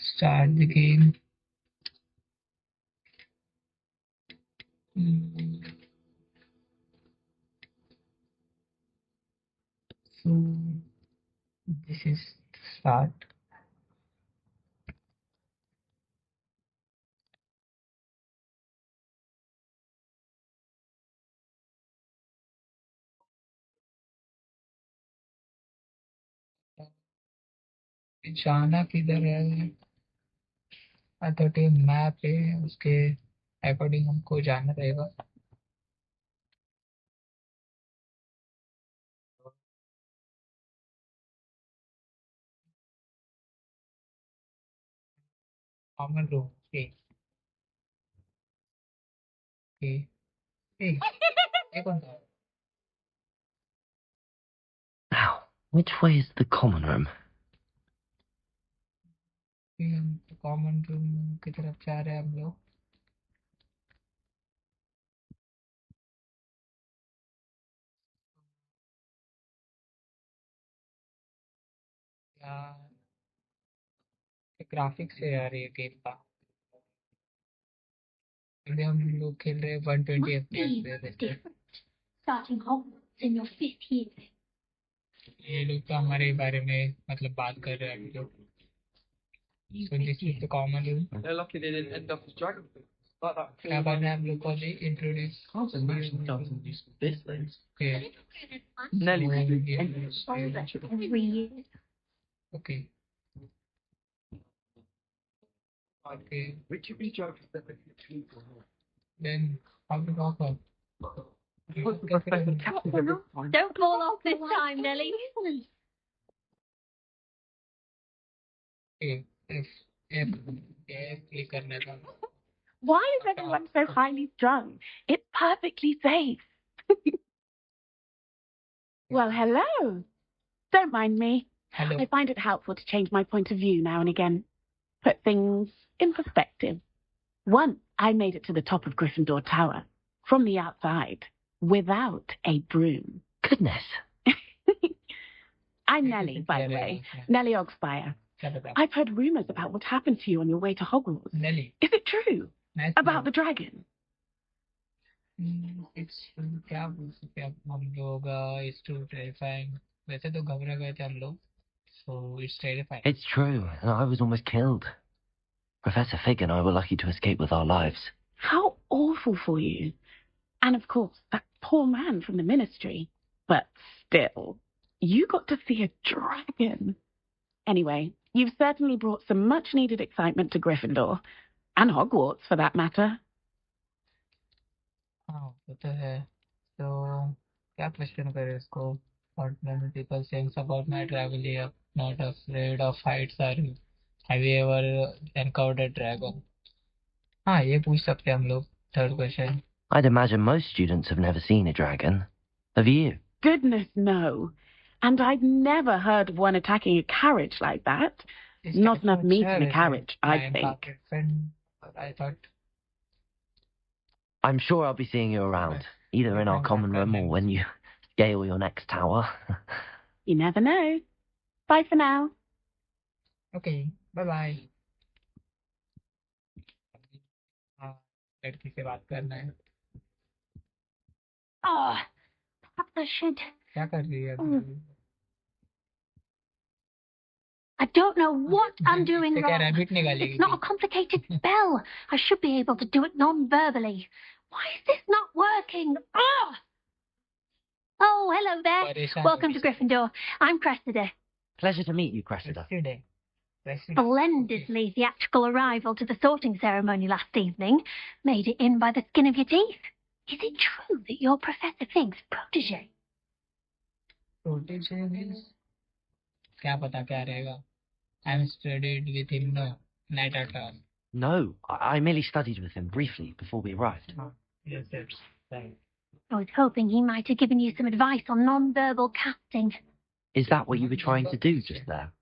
Start the game. Mm, So this is start. जाना किधर है? अथॉरिटी मैप है, उसके अकॉर्डिंग हमको जाना रहेगा. Common room. ए ए ए ये कौन था? Now, which way is the common room? हम कॉमन रूम की तरफ जा रहे हैं हम लोग. यार ग्राफिक्स से आ रही है गेम का. अभी हम लोग खेल रहे हैं 120 FPS पे. Starting Hogwarts in your 5th year. ये लोग तो हमारे बारे में मतलब बात कर रहे हैं अभी लोग. So this is the common room. They're lucky they didn't end up as dragon. Like that. क्या करना है हम लोग को अभी introduce. Can't imagine doesn't use this thing. Nelly. Every year. Okay. Okay. Which of these jokes that make you people? Then how to talk about? Don't fall off this time, Nelly. F click करना था. Why is everyone so highly strung? It's perfectly safe. Well, hello. Don't mind me. Hello. I find it helpful to change my point of view now and again. Put things in perspective. Once I made it to the top of Gryffindor Tower, from the outside, without a broom. Goodness. I'm Nelly, by the way. Nelly Ogspire. I've heard rumours about what happened to you on your way to Hogwarts. Nelly. Is it true? Nice About the dragon? It's क्या बोल सकते हैं हम लोग. It's too terrifying. वैसे तो घबरा गए थे हम लोग. So it's terrifying. It's true, and I was almost killed. Professor Fig and I were lucky to escape with our lives. How awful for you. And of course, that poor man from the ministry. But still, you got to see a dragon. Anyway, you've certainly brought some much-needed excitement to Gryffindor. And Hogwarts, for that matter. हाँ वो तो है. तो क्या question करें इसको? What many people saying about my travel here? Not afraid of heights, are you? Have you ever encountered a dragon? हाँ ये पूछ सकते हैं हम लोग. Third question. I'd imagine most students have never seen a dragon. Have you? Goodness, no. And I'd never heard of one attacking a carriage like that. Not enough meat in a carriage, I think. I thought. I'm sure I'll be seeing you around, either in our common room or when you scale your next tower. You never know. Bye for now. Okay, bye bye. हाँ लड़की से बात करना है. Oh, perhaps I should. क्या कर रही है अभी? I don't know what I'm doing क्या wrong. रैबिट निकालेगी? It's not a complicated spell. I should be able to do it non-verbally. Why is this not working? Oh, hello there. Welcome to Gryffindor. I'm Cressida. Pleasure to meet you, Cressida. Splendidly theatrical arrival to the sorting ceremony last evening. Made it in by the skin of your teeth. Is it true that you're Professor Fig's protege? Protege means क्या पता क्या रहेगा? I'm studied with him, no, not at all. No, I merely studied with him briefly before we arrived. Yes, right. I was hoping he might have given you some advice on non-verbal casting. Is that what you were trying to do just there?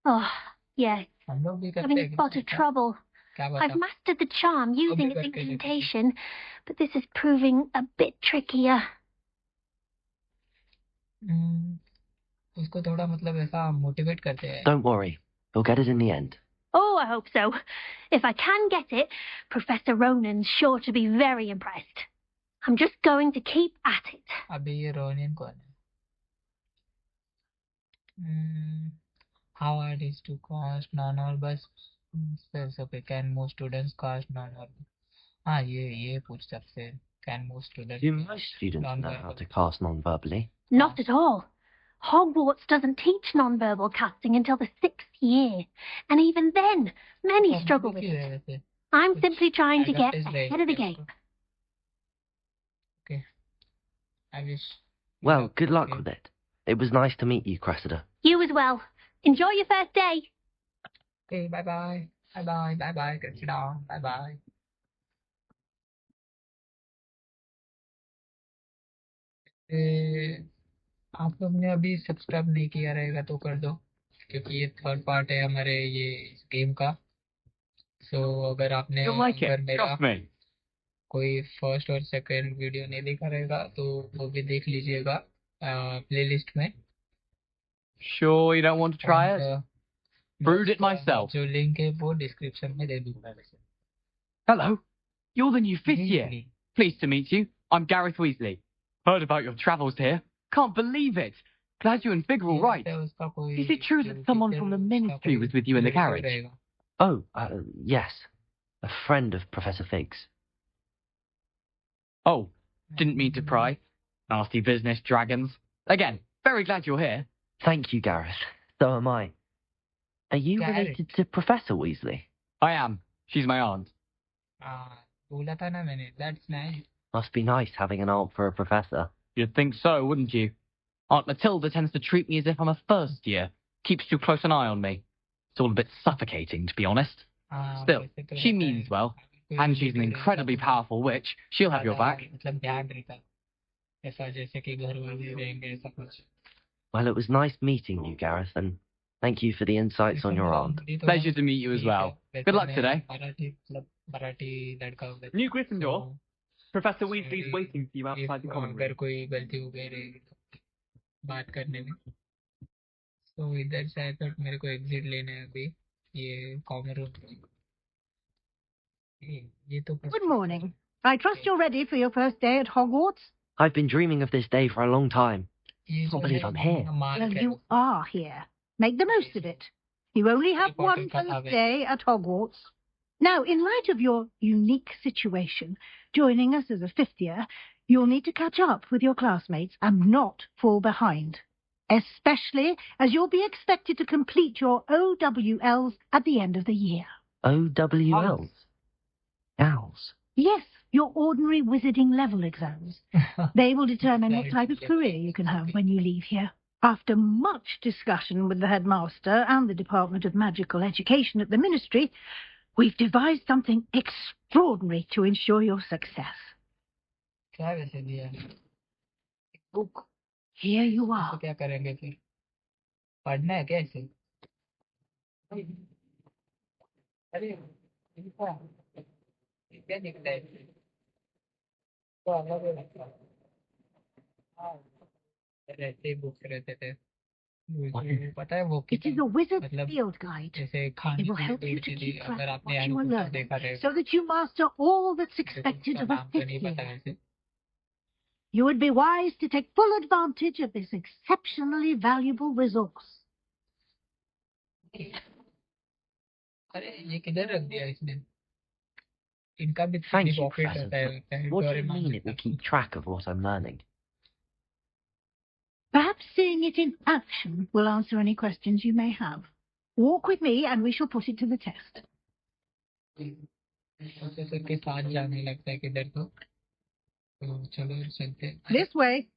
Oh, yes. हम लोग भी करते Having a हैं. spot of trouble. क्या I've बता? mastered the charm using its incantation, but this is proving a bit trickier. उसको थोड़ा मतलब ऐसा मोटिवेट करते हैं. Don't worry. He'll get it in the end. Oh, I hope so. If I can get it, Professor Ronan's sure to be very impressed. I'm just going to keep at it. अभी ये Ronin कौन है? How hard is to cast non-orbus spells? Okay, can most students cast non-orbus? हाँ, ये पूछ सकते हैं. Can most students? Do most students know how to cast non-verbally? Not at all. Hogwarts doesn't teach non-verbal casting until the 6th year, and even then, many struggle with it. I'm simply trying to get ahead of the game. Okay. I wish. Well, good luck with it. It was nice to meet you, Cressida. You as well. Enjoy your first day. Okay, bye-bye. Bye-bye, bye-bye, Cressida. Bye-bye. आप लोग ने अभी subscribe नहीं किया रहेगा तो कर दो, क्योंकि ये थर्ड पार्ट है हमारे ये इस गेम का. सो अगर आपने अगर मेरा कोई फर्स्ट और सेकंड वीडियो नहीं देखा रहेगा तो वो भी देख लीजिएगा प्लेलिस्ट में. Sure you don't want to try it? Brewed it myself. जो लिंक है वो डिस्क्रिप्शन में दे दूंगा वैसे. Hello, you're the new 5th year. Pleased to meet you. I'm Gareth Weasley. Heard about your travels here. Can't believe it. Glad you and Fig are all right. Is it true that someone from the Ministry was with you in the carriage? Oh, yes. A friend of Professor Fig's. Oh, didn't mean to pry. Nasty business, dragons. Again, very glad you're here. Thank you, Gareth. So am I. Are you related to Professor Weasley? I am. She's my aunt. बोला था ना मैंने. That's nice. Must be nice having an aunt for a professor. You'd think so, wouldn't you? Aunt Matilda tends to treat me as if I'm a first year. Keeps too close an eye on me. It's all a bit suffocating, to be honest. Still, she means well. And she's an incredibly powerful witch. She'll have your back. Well, it was nice meeting you, Gareth, and thank you for the insights on your aunt. Pleasure to meet you as well. Good luck today. New Gryffindor. Professor Weasley's waiting for you outside the common अगर room. कोई गलती हो गई रहेगी बात करने में. तो इधर से आई थॉट मेरे को एग्जिट लेना है अभी ये कॉमन रूम. ये तो Good morning. I trust you're ready for your first day at Hogwarts? I've been dreaming of this day for a long time. I can't believe I'm here. Well, you are here. Make the most of it. You only have one first day at Hogwarts. Now, in light of your unique situation, joining us as a 5th year, you'll need to catch up with your classmates and not fall behind. Especially as you'll be expected to complete your OWLs at the end of the year. OWLs? Owls? Yes, your ordinary wizarding level exams. They will determine what type of career you can have when you leave here. After much discussion with the headmaster and the Department of Magical Education at the Ministry, we've devised something extraordinary to ensure your success. क्या वैसे दिया book. Here you are. तो क्या करेंगे फिर? पढ़ना है क्या ऐसे? अरे क्या दिखता है? तो अलग ही लगता है. हाँ रहते ही बुक्स रहते थे. पता है वो It is a wizard's मतलब field guide. जैसे It खाने will की help you to थी keep track अगर of आपने what Harry you are Potter learning, देखा रहेगा so that you master all that's expected of a नाम तो 5th नहीं पता year. वैसे. You would be wise to take full advantage of this exceptionally valuable resource. अरे ये किधर रख दिया इसने? इनका भी Thank you, पॉकेट Professor. होता है. What do you mean it will keep track of what I'm learning? Perhaps seeing it in action will answer any questions you may have. Walk with me and we shall put it to the test. Professor के साथ जाने लगता है किधर तो चलो चलते हैं. This way.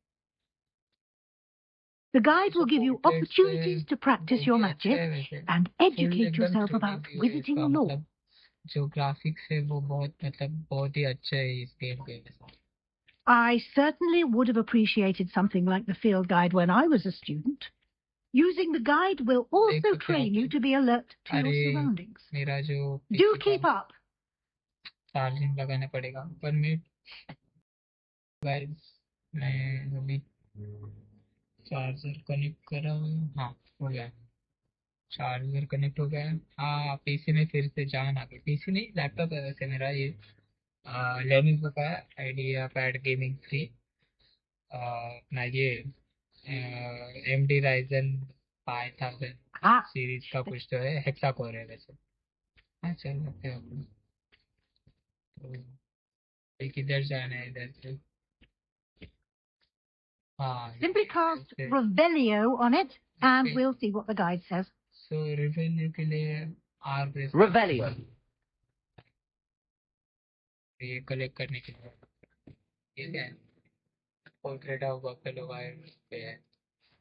The guide will give you opportunities to practice your magic and educate yourself about wizarding lore. जो ग्राफिक्स है वो बहुत ही अच्छा है इस गेम के. I certainly would have appreciated something like the field guide when I was a student. Using the guide will also train you to be alert to your surroundings. मेरा जो Do keep up. चार्जिंग लगाना पड़ेगा. 1 minute guys. मैं अभी charger connect कर रहा हूँ. हाँ हो गया. चार्जर कनेक्ट हो गया है। हाँ पीसी में फिर से जान आ गई। पीसी नहीं लैपटॉप है वैसे मेरा ये लेनोवो का आइडिया पैड गेमिंग 3 अपना ये एम डी राइजन 5000 सीरीज का कुछ तो है हेक्सा कोर है वैसे। हाँ चल सकते हो अपन। तो ये किधर जाना है इधर से। हाँ Simply cast Revelio on it, and we'll see what the guide says. So revenue के लिए आर प्रेस Revelio. ये कलेक्ट करने के लिए ठीक है। पोर्ट्रेट ऑफ बफेलो वाइल्ड पे है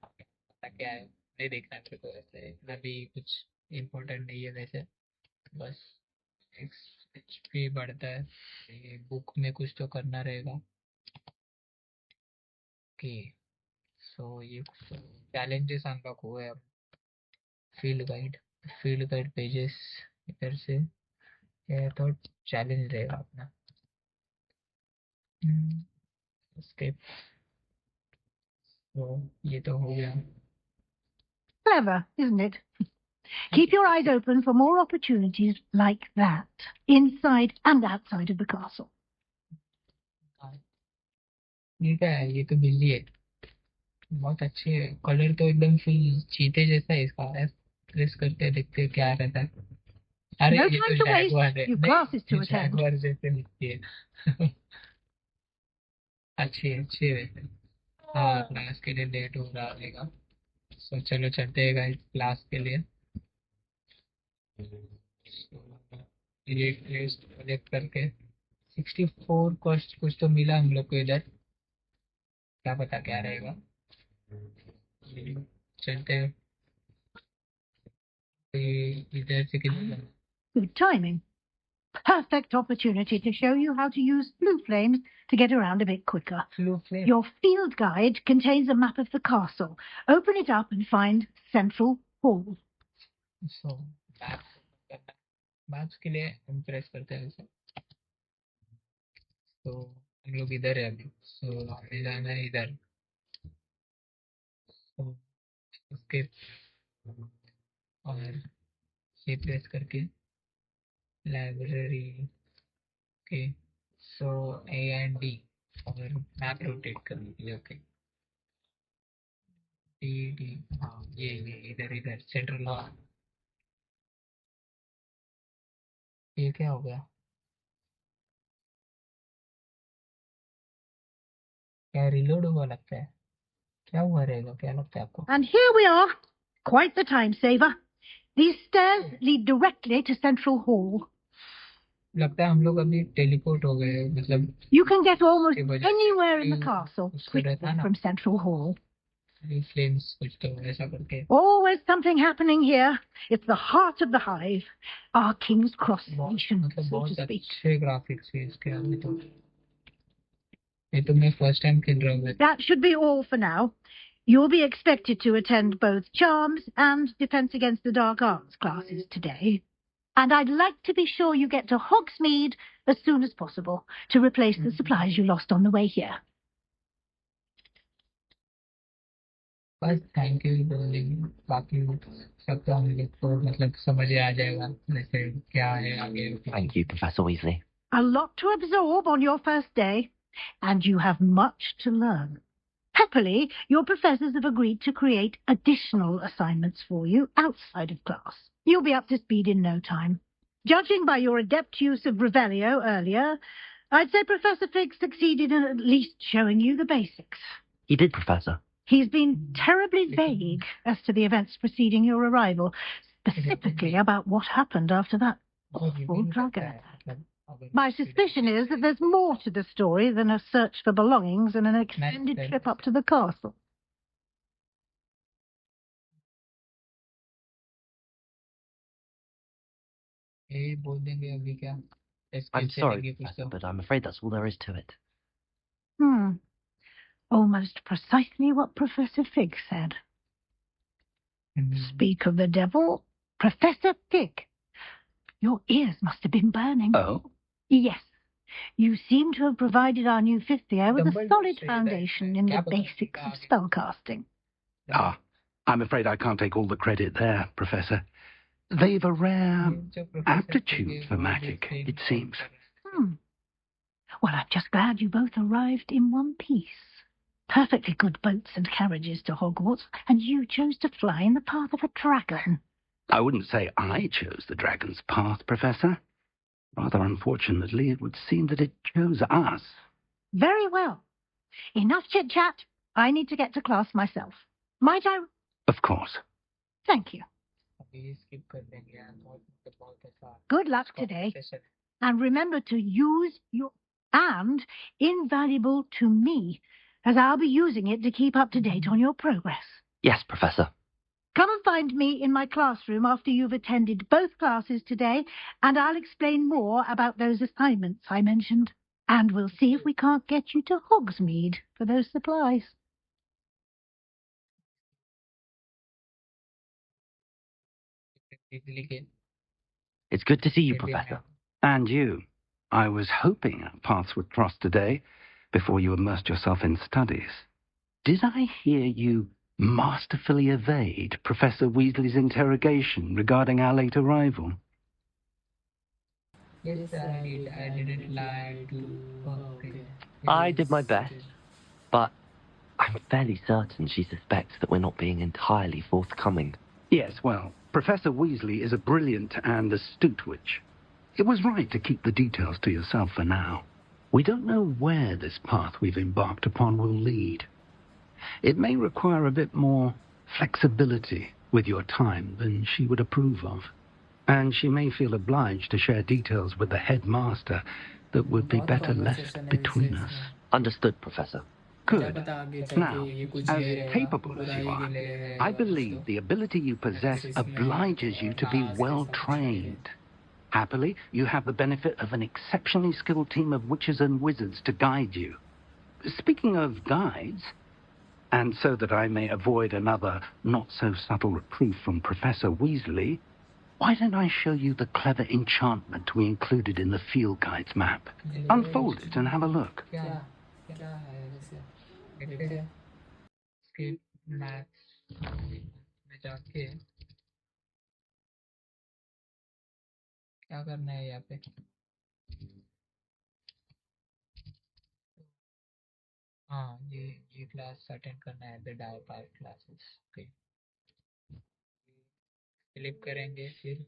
पता क्या है नहीं देखना मेरे को वैसे अभी कुछ इम्पोर्टेंट नहीं है वैसे बस एक्सपी बढ़ता है। ये बुक में कुछ तो करना रहेगा। ओके सो ये चैलेंजेस अनलॉक हुए अब। फील्ड गाइड पेजेस इधर से ये तो चैलेंज रहेगा अपना। स्केप तो ये तो हो गया। Clever, isn't it? Keep your eyes open for more opportunities like that, inside and outside of the castle. ठीक है ये तो बिल्ली है बहुत अच्छी है। कलर तो एकदम फुल चीते जैसा है इसका। प्रेस करके देखते हैं क्या रहता है। अरे No ये time तो to waste. जैगवार है You've नहीं classes to attend. जैगवार जैसे दिखती है। अच्छी है वैसे। हाँ क्लास के लिए लेट हो रहा रहेगा। सो चलो चलते हैं गाइस क्लास के लिए। ये टेस्ट कलेक्ट करके 64 कॉस्ट कुछ तो मिला हम लोग को इधर। क्या पता क्या रहेगा। चलते हैं। इधर से किधर Good timing. Perfect opportunity to show you how to use Floo Flames to get around a bit quicker. Floo Flames. Your field guide contains a map of the castle. Open it up and find Central Hall. So maps के लिए हम press करते हैं वैसे। तो हम लोग इधर है अभी। सो हमें जाना है इधर। तो उसके और ये प्रेस करके लाइब्रेरी के सो ए एंड डी और मैप रोटेट करने के लिए। ओके डी डी हाँ ये इधर सेंट्रल हॉल। ये क्या हो गया क्या रिलोड हुआ लगता है। क्या हुआ रहेगा क्या लगता है आपको। And here we are. Quite the time saver. These stairs lead directly to Central Hall. लगता है हम लोग अभी टेलीपोर्ट हो गए मतलब। You can get almost anywhere in the castle quickly from Central Hall. Flames कुछ तो ऐसा करके। Always something happening here. It's the heart of the hive. Our King's Cross station, मतलब so बहुत to speak. अच्छे ग्राफिक्स है इसके अभी तो। ये तो मैं फर्स्ट टाइम खेल रहा हूँ। That should be all for now. You'll be expected to attend both Charms and Defense Against the Dark Arts classes today. And I'd like to be sure you get to Hogsmeade as soon as possible to replace the supplies you lost on the way here. बस thank you बोलेंगे बाकी सब तो हम लोग को मतलब समझ आ जाएगा जैसे क्या है आगे। Thank you, Professor Weasley. A lot to absorb on your first day, and you have much to learn. Happily, your professors have agreed to create additional assignments for you outside of class. You'll be up to speed in no time. Judging by your adept use of Revelio earlier, I'd say Professor Fig succeeded in at least showing you the basics. He did, Professor. He's been terribly vague as to the events preceding your arrival, specifically about what happened after that awful dragon attack. My suspicion is that there's more to the story than a search for belongings and an extended trip up to the castle. बोल देंगे अभी क्या। I'm sorry, Professor, but I'm afraid that's all there is to it. Almost precisely what Professor Fig said. Speak of the devil, Professor Fig. Your ears must have been burning. Oh? Yes. You seem to have provided our new fifth year with a solid foundation in the basics of spellcasting. Ah, I'm afraid I can't take all the credit there, Professor. They've a rare aptitude for magic, it seems. Well, I'm just glad you both arrived in one piece. Perfectly good boats and carriages to Hogwarts, and you chose to fly in the path of a dragon. I wouldn't say I chose the dragon's path, Professor. Rather unfortunately, it would seem that it chose us. Very well. Enough chit-chat. I need to get to class myself. Might I? Of course. Thank you. Good luck today. And remember to use your and invaluable to me, as I'll be using it to keep up to date on your progress. Yes, Professor. Come and find me in my classroom after you've attended both classes today, and I'll explain more about those assignments I mentioned. And we'll see if we can't get you to Hogsmeade for those supplies. It's good to see you, Professor. And you. I was hoping our paths would cross today, before you immersed yourself in studies. Did I hear you masterfully evade Professor Weasley's interrogation regarding our late arrival? Yes, I did. I didn't lie to. I did my best, but I'm fairly certain she suspects that we're not being entirely forthcoming. Yes, well, Professor Weasley is a brilliant and astute witch. It was right to keep the details to yourself for now. We don't know where this path we've embarked upon will lead. It may require a bit more flexibility with your time than she would approve of. And she may feel obliged to share details with the headmaster that would be better left between us. Understood, Professor. Good. Now, as capable as you are, I believe the ability you possess obliges you to be well trained. Happily, you have the benefit of an exceptionally skilled team of witches and wizards to guide you. Speaking of guides, and so that I may avoid another not-so-subtle reproof from Professor Weasley, why don't I show you the clever enchantment we included in the field guide's map? Unfold it and have a look. क्या करना है यहाँ पे? हाँ, ये class attend करना है, the die 5 classes. Okay. Click करेंगे फिर.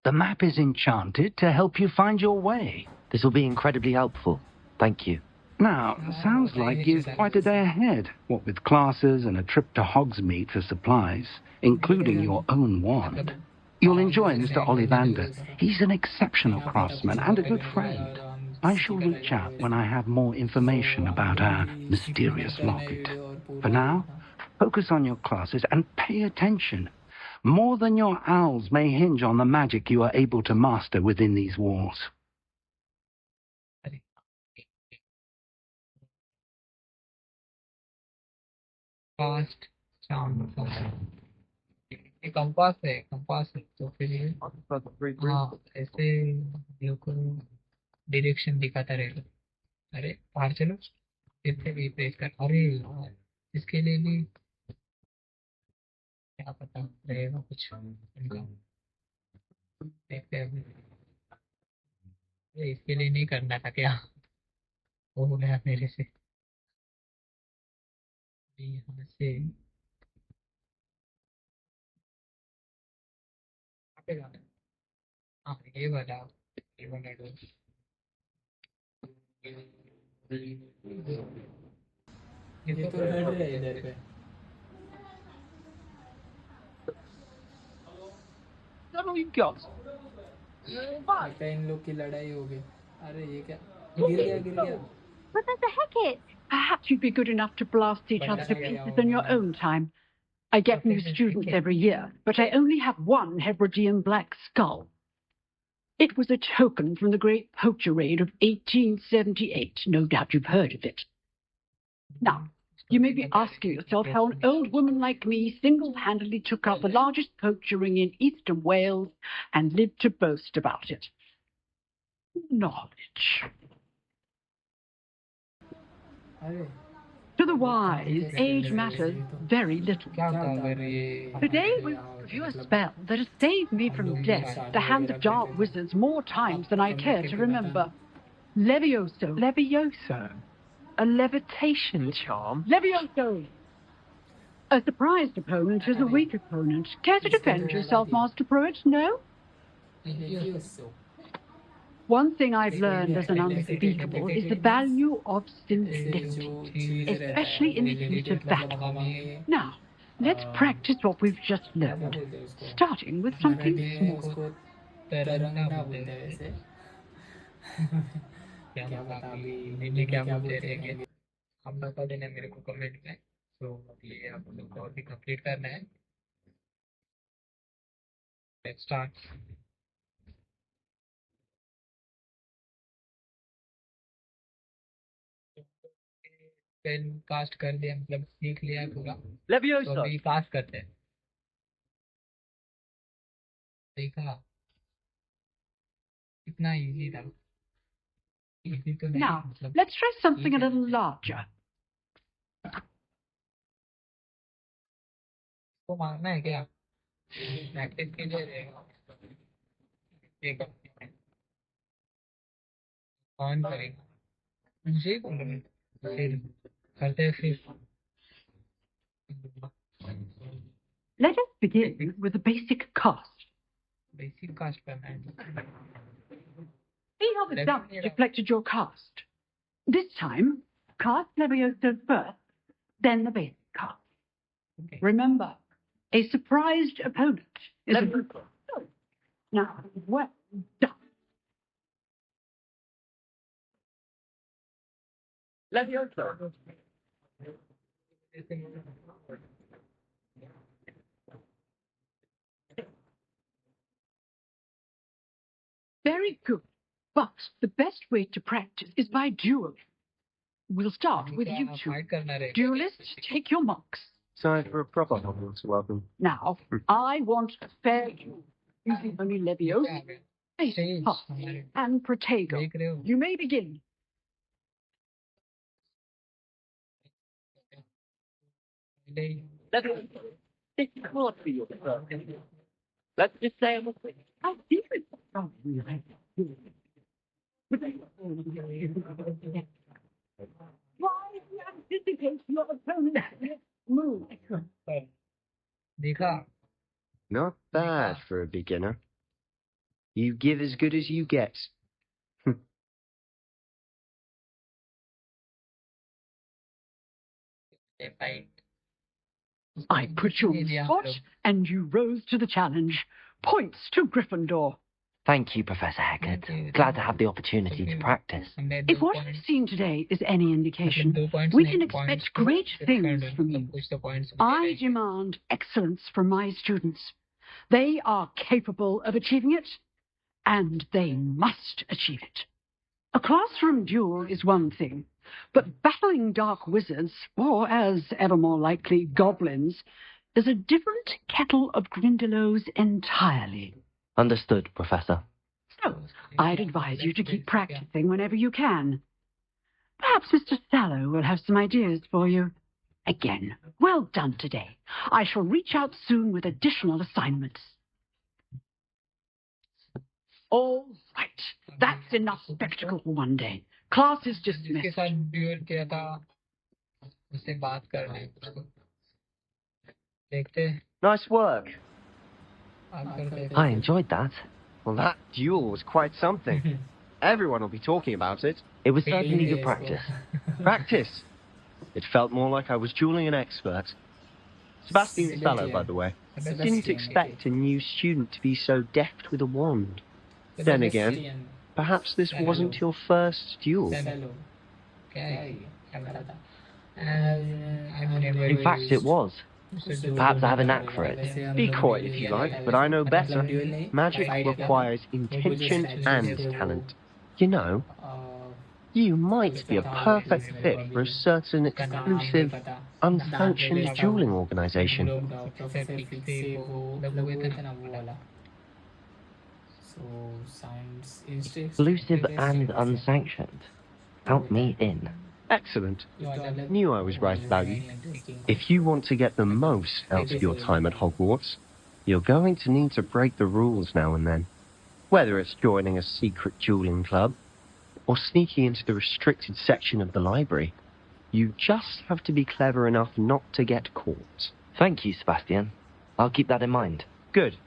The map is enchanted to help you find your way. This will be incredibly helpful. Thank you. Now, sounds like you've quite a day ahead, what with classes and a trip to Hogsmeade for supplies, including your own wand. You'll enjoy Mr. Ollivander. He's an exceptional craftsman and a good friend. I shall reach out when I have more information about our mysterious locket. For now, focus on your classes and pay attention. More than your owls may hinge on the magic you are able to master within these walls. Fast sound. ये compass है तो फिर ये हाँ ऐसे लोग direction दिखाता रहेगा. अरे बाहर चलो, फिर से भी प्रेस कर. अरे यार, इसके लिए भी क्या पता रहेगा कुछ इनका. देखते हैं अभी. अरे इसके लिए नहीं करना था क्या? वो हो गया मेरे से. यहाँ से पे जाना. हाँ ये वाला डो. ये तो लड़ रहे हैं इधर पे. इन लोग की लड़ाई हो गई. अरे ये क्या? गिर गया. Professor Hecat, perhaps you'd be good enough to blast each other to pieces in your own time. I get new students every year, but I only have one Hebridean black skull. It was a token from the Great Poacher Raid of 1878. No doubt you've heard of it. Now, you may be asking yourself how an old woman like me single-handedly took out the largest poacher ring in eastern Wales and lived to boast about it. Knowledge. To the wise, age matters very little. Today we'll review a spell that has saved me from death at the hands of dark wizards more times than I care to remember. Levioso. Levioso? A levitation charm? Levioso! A surprised opponent is a weak opponent. Care to defend yourself, Master Pruitt? No? One thing I've learned as an unspeakable is the value of simplicity, especially in the heat of battle. Now, let's practice what we've just learned, starting with something small. आप बता देना मेरे को comment में तो ये आप लोग को भी कंप्लीट करना है लेट्स स्टार्ट पेन कास्ट कर दिया मतलब सीख लिया पूरा Levioso. तो अभी कास्ट करते हैं देखा कितना इजी था इजी तो नहीं Now, मतलब let's try something a little larger. को मारना है क्या प्रैक्टिस के लिए रहेगा एक ऑन करेगा मुझे बोलो फिर करते हैं फिर Let us begin with the basic cast. Basic cast करना है See how the dust deflected your cast. This time, cast Levioso first, then the basic cast. Okay. Remember, a surprised opponent is a... Now, well done. Levioso. Very good. But the best way to practice is by duel. We'll start with you two. Fight करना रहेगा Duelists, take your marks. Time for a proper Hogwarts welcome. Now, I want a fair duel using only Levioso, basic pass, and Protego. देख रहे हो You may begin. Levioso. It's hard for you. Let's just say I'm a quick. I think it's not really. Why do you anticipate your opponent's next move? देखा Not bad for a beginner. You give as good as you get. Fight I put you on the spot, and you rose to the challenge. Points to Gryffindor. Thank you, Professor Haggard. Glad to have the opportunity to practice. If what you've seen today is any indication, we can expect great things from you. I demand excellence from my students. They are capable of achieving it, and they must achieve it. A classroom duel is one thing, but battling dark wizards, or as ever more likely, goblins, is a different kettle of Grindylows entirely. Understood, Professor. So, I'd advise you to keep practicing whenever you can. Perhaps Mr. Sallow will have some ideas for you. Again, well done today. I shall reach out soon with additional assignments. All right, that's enough spectacle for one day. Class is जिसके dismissed. साथ dual किया था उससे बात करना है उसको देखते हैं Nice work. बात करते हैं I enjoyed that. Well, that duel was quite something. Everyone will be talking about it. It was certainly good practice. Practice. It felt more like I was dueling an expert. Sebastian's fellow, by the way. Didn't expect a new student to be so deft with a wand. Then again, perhaps this wasn't your first duel. In fact, it was. Perhaps I have a knack for it. Be coy if you like, but I know better. Magic requires intention and talent. You know, you might be a perfect fit for a certain exclusive, unsanctioned dueling organization. Exclusive and unsanctioned. Count me in. Excellent. Knew I was right about you. If you want to get the most out of your time at Hogwarts, you're going to need to break the rules now and then. Whether it's joining a secret dueling club, or sneaking into the restricted section of the library, you just have to be clever enough not to get caught. Thank you, Sebastian. I'll keep that in mind. Good.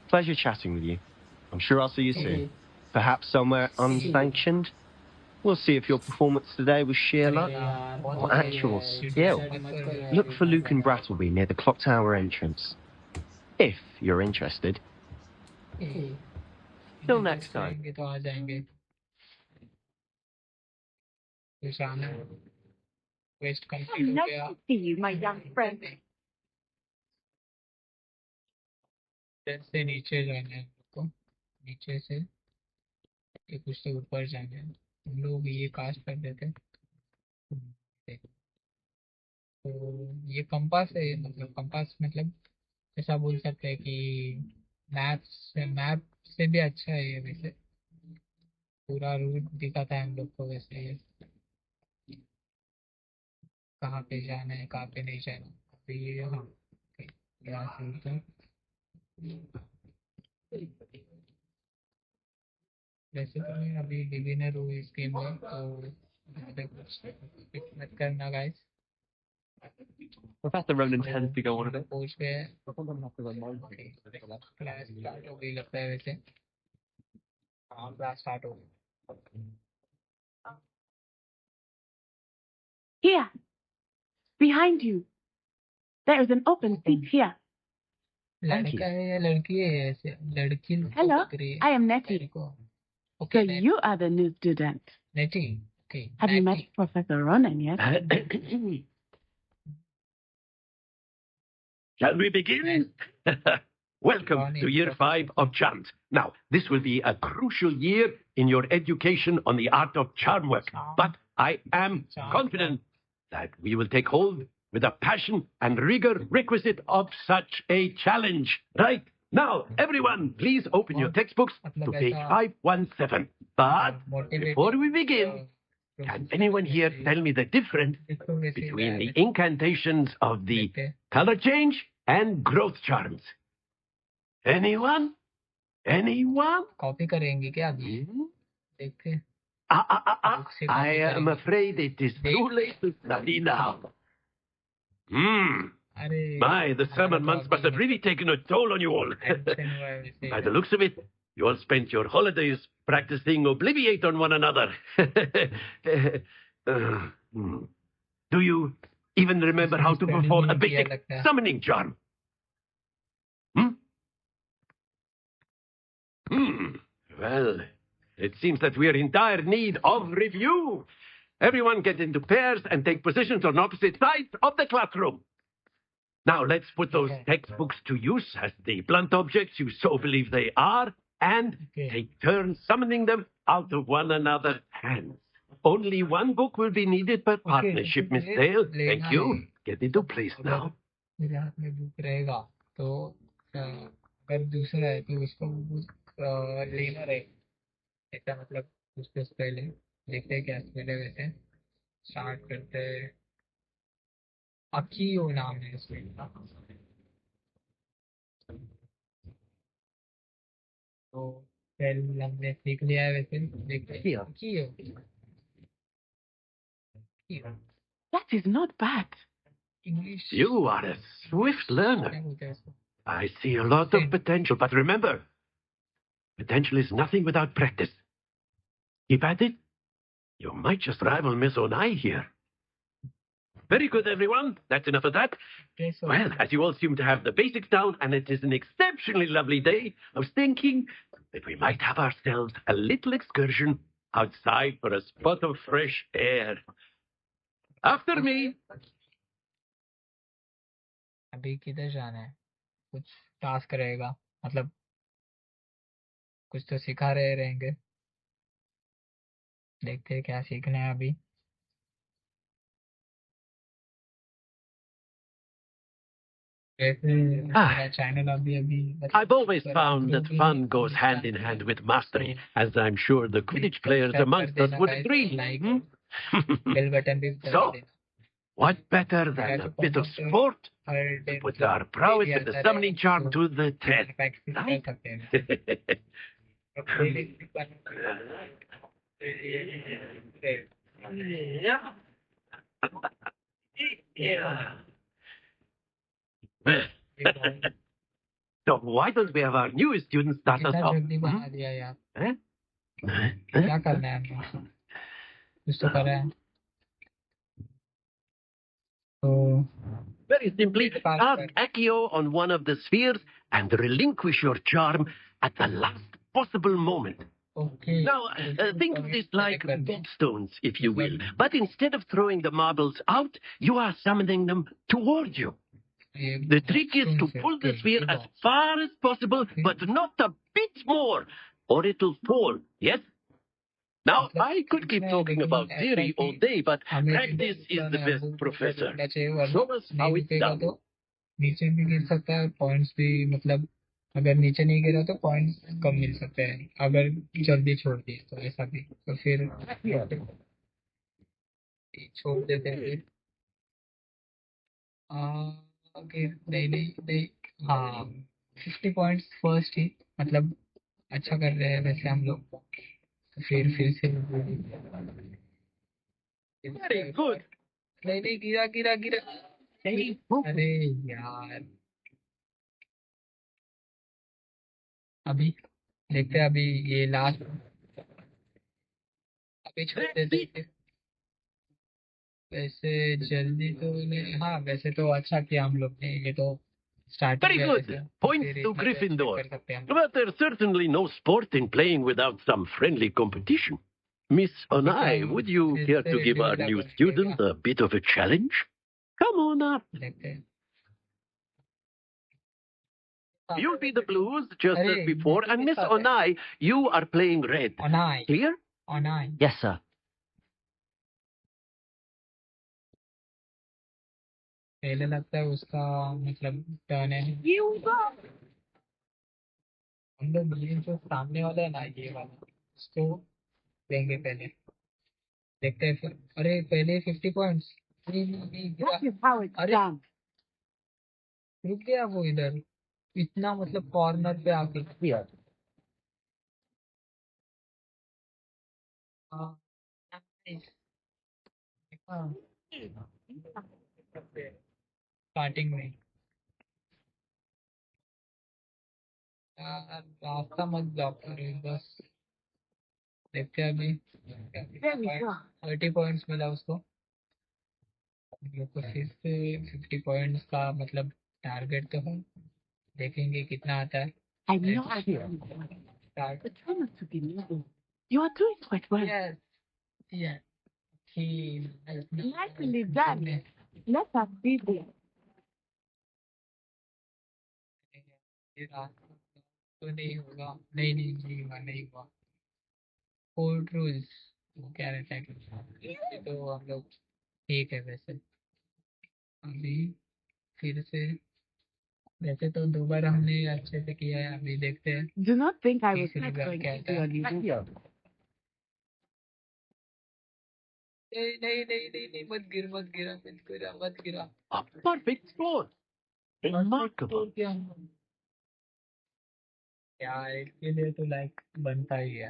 Pleasure chatting with you. I'm sure I'll see you soon. Perhaps somewhere unsanctioned? We'll see if your performance today was sheer luck or actual skill. Look for Luke and Brattleby near the clock tower entrance. If you're interested. Till next time. Nice to see you, my young friend. से नीचे जाना है हमको, नीचे से ये कुछ तो ऊपर जाना है। हम लोग ये कास्ट कर देते हैं। तो ये कंपास है, मतलब कंपास मतलब ऐसा बोल सकते हैं कि मैप से भी अच्छा है ये। वैसे पूरा रूट दिखाता है हम लोग को। वैसे ये कहाँ पे जाना है, कहाँ पे नहीं जाना। अभी ये हाँ यहाँ से वैसे तो मैं अभी बिगिनर हूँ इस गेम में, तो मत करना guys. Professor Ronan tends to go on a bit. पूछ गए क्लास स्टार्ट हो गई लगता है। वैसे हाँ क्लास स्टार्ट हो गई। Here, behind you. There is an open seat here. लड़का है या लड़की है? ऐसे लड़की। Hello, I am Natty. Okay, so you are the new student. Natty. Okay. Have you met Professor Ronan yet? Shall we begin? Welcome to Year 5 of Charms. Now, this will be a crucial year in your education on the art of charm work. But I am confident that we will take hold with the passion and rigor requisite of such a challenge. Right? Now, everyone, please open your textbooks to page 517. But before we begin, can anyone here tell me the difference between the incantations of the color change and growth charms? Anyone? Anyone? Copy करेंगे क्या अभी? देखते। I am afraid it is too late to study now. My, the summer months must have really taken a toll on you all. By the looks of it, you all spent your holidays practicing Obliviate on one another. Do you even remember how to perform a basic summoning charm? Well, it seems that we are in dire need of review. Everyone get into pairs and take positions on opposite sides of the classroom. Now let's put those textbooks to use as the blunt objects you so believe they are, and take turns summoning them out of one another's hands. Only one book will be needed per partnership, Miss Dale. Thank you. Get into place now. मेरे हाथ में book रहेगा तो अगर दूसरा है तो उसको बुक लेना रहेगा। ऐसा मतलब उसके पहले देखते हैं क्या पहले। वैसे स्टार्ट करते हैं। अकीयो नाम है इसमें। तो पहले हमने सीख लिया है। वैसे देखते हैं अकीयो। That is not bad. English. You are a swift learner. I see a lot of potential, but remember, potential is nothing without practice. Keep at it. You might just rival Miss Onai here. Very good, everyone. That's enough of that. Well, as you all seem to have the basics down, and it is an exceptionally lovely day, I was thinking that we might have ourselves a little excursion outside for a spot of fresh air. After me. अभी किधर जाना है? कुछ task रहेगा, मतलब कुछ तो सिखा रहे रहेंगे। देखते हैं क्या सीखना है अभी। I've always found that fun goes hand in hand with mastery, as I'm sure the Quidditch players amongst us would agree. Bell button भी दबा So, देना. what better than a bit of sport to put our prowess in the summoning charm to the test, right? Yeah. Yeah. So why don't we have our newest student start us off? बना दिया यार. Eh? क्या करना है हमको? कुछ तो करा है. तो Very simply, cast Accio on one of the spheres and relinquish your charm at the last possible moment. okay. Now, think of this like gobstones, if you will. But instead of throwing the marbles out, you are summoning them towards you. The trick is to pull the sphere as far as possible, but not a bit more, or it'll fall, yes? Now, I could keep talking about theory all day, but practice is the best professor. Show us how it's done. नीचे भी गिर सकता है, points भी, मतलब अगर नीचे नहीं गिरा तो पॉइंट्स कम मिल सकते हैं, अगर जल्दी छोड़ दिए तो ऐसा भी, तो फिर छोड़ देते हैं फिर. नहीं नहीं नहीं, हाँ 50 पॉइंट्स फर्स्ट ही, मतलब अच्छा कर रहे हैं वैसे हम लोग, तो फिर से Very good. नहीं नहीं, गिरा गिरा गिरा. अरे यार, अभी देखते हैं, अभी ये लास्ट, अभी छोड़ देते हैं. वैसे जल्दी तो नहीं, हाँ वैसे तो अच्छा किया हम लोग ने, ये तो Very good. Points to Gryffindor. But there's certainly no sport in playing without some friendly competition. Miss Onai, would you care to give our new student a bit of a challenge? Come on up. You'll be the blues just as before, and Miss Onai, you are playing red. Onai. Clear? Onai. Yes, sir. पहले लगता है उसका मतलब turn है. हम लोग ये जो सामने वाला है ना, ये वाला, उसको लेंगे पहले, देखते हैं फिर. अरे पहले 50 पॉइंट्स. अरे रुक गया वो इधर, इतना मतलब कॉर्नर पे आके किया. हाँ स्टार्टिंग में यार, रास्ता मत ब्लॉक करो बस. देखते हैं अभी. 30 पॉइंट्स मिला उसको. हम लोग को फिर से 50 पॉइंट्स का मतलब टारगेट तो है, देखेंगे कितना आता है. I'm not here. But try not to be nervous. You are doing quite well. Yes. Yeah. Nicely done. Let us be there. तो नहीं होगा, नहीं नहीं नहीं हुआ, नहीं हुआ. कोर्ट रूल्स वो क्या रहता है, तो हम लोग ठीक है वैसे. अभी फिर से, वैसे तो 2 बार हमने अच्छे से किया है, अभी देखते हैं. Do not think I was तीसरी not बार going क्या to आता do है. anything. नहीं नहीं नहीं नहीं नहीं, मत गिर मत गिरा, मत गिरा मत गिरा. A perfect score. Remarkable. यार इसके लिए तो लाइक बनता ही है.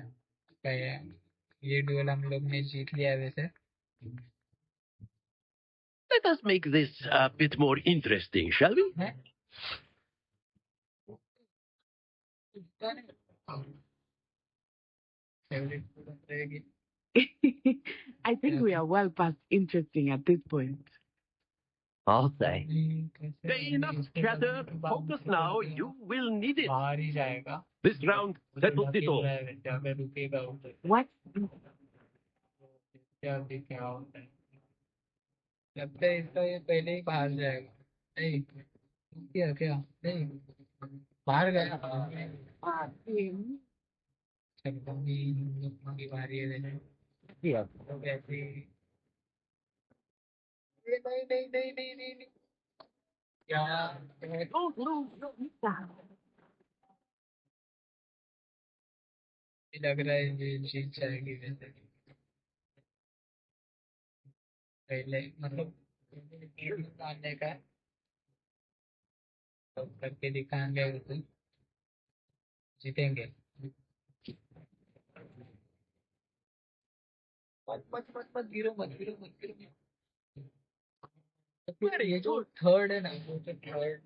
ये डुएल हम लोग ने जीत लिया है वैसे. Let us make this a bit more interesting, shall we? I think we are well past interesting at this point. I'll say. Say enough chatter. Focus now. You will need it. बाहर ही जाएगा. This round settles it all. अगर रुकेगा उधर. What? क्या क्या होता है, लगता है इसका ये पहले ही बाहर जाएगा. नहीं क्या क्या, नहीं बाहर गया. चलो अभी हम लोग की बारी है वैसे. तो वैसे नहीं नहीं नहीं नहीं नहीं नहीं यार, लग रहा है ये जीत जाएगी वैसे. पहले मतलब आने का तो करके दिखाएंगे तो जीतेंगे। मत मत मत मत गिरो मत गिरो मत गिरो। यार ये जो थर्ड है ना वो जो थर्ड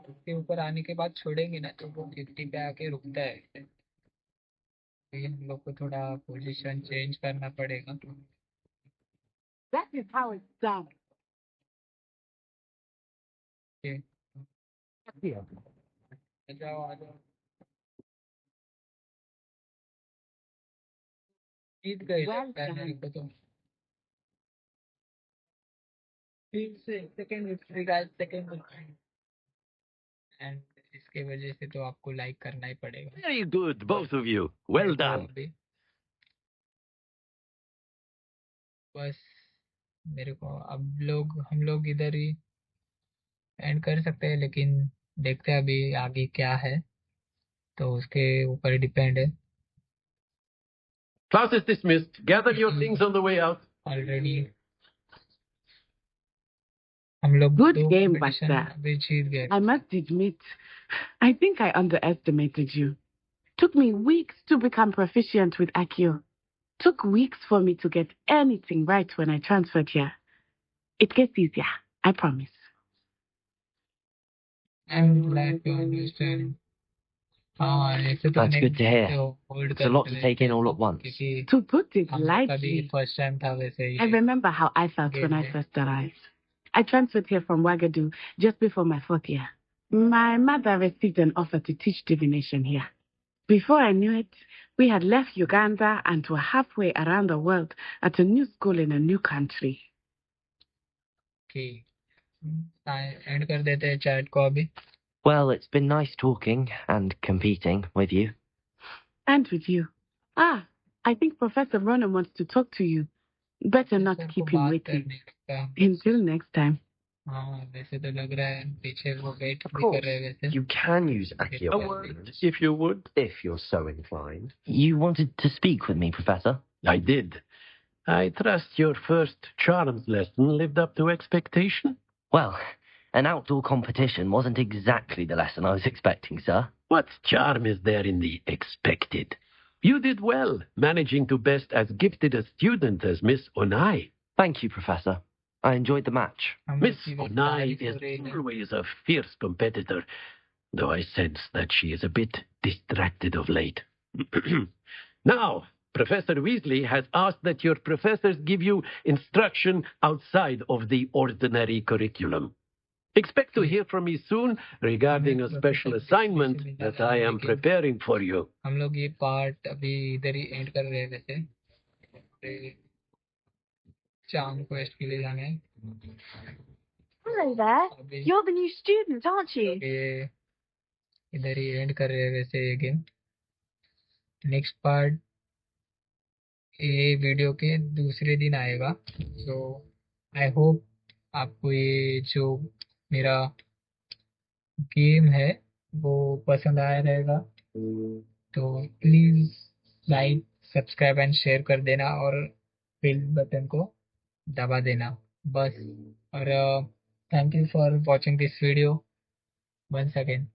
उसके ऊपर आने के बाद छोड़ेंगे ना तो वो 50 पे आके रुकता है। तो हम लोग को थोड़ा पोजीशन चेंज करना पड़ेगा। That is how it's done. Okay. आ जाओ आ जाओ। जीत गए लगता है मेरे को तो। फिर से second victory guys, second victory. And इसके वजह से तो आपको लाइक करना ही पड़ेगा। Very good, both of you. Well done. अभी बस मेरे को अब हम लोग इधर ही एंड कर सकते हैं, लेकिन देखते हैं अभी आगे क्या है तो उसके ऊपर डिपेंड है। Class is dismissed. Gather your things on the way out. Already हम लोग Good दो game back competition there. अभी जीत गए। I must admit, I think I underestimated you. Took me weeks to become proficient with Accio. Took weeks for me to get anything right when I transferred here. It gets easier, I promise. I'm glad to understand. ऐसे तो That's good to hear. hold It's a lot to take in all at once. To put it हम लोग का भी lightly, first time था वैसे I ये remember how I felt when I game first arrived. I transferred here from Wagadu just before my 4th year. My mother received an offer to teach divination here. Before I knew it, we had left Uganda and were halfway around the world at a new school in a new country. Okay. And कर देते हैं chat को अभी। Well, it's been nice talking and competing with you. And with you. Ah, I think Professor Ronan wants to talk to you. Better not keep him waiting. Until next time. हाँ वैसे तो लग रहा है पीछे वो वेट Of भी कर course, रहे हैं वैसे। you can use Accio A word, if you would. if you're so inclined. You wanted to speak with me, Professor? I did. I trust your first charms lesson lived up to expectation. Well, an outdoor competition wasn't exactly the lesson I was expecting, sir. What charm is there in the expected? You did well, managing to best as gifted a student as Miss Onai. Thank you, Professor. I enjoyed the match. Miss Onai is always a fierce competitor, though I sense that she is a bit distracted of late. Now, Professor Weasley has asked that your professors give you instruction outside of the ordinary curriculum. Expect to hear from me soon regarding a special assignment that I am preparing for you. हम लोग ये part अभी इधर ही and कर रहे हैं वैसे। चाम क्वेस्ट के लिए जाना है। Hello there. You're the new student, aren't you? ये इधर ही एंड कर रहे हैं वैसे ये गेम। नेक्स्ट पार्ट ये वीडियो के दूसरे दिन आएगा। सो आई होप आपको ये जो मेरा गेम है वो पसंद आया रहेगा। तो please like subscribe and share कर देना और बेल बटन को दबा देना बस। और thank you for watching this video once again.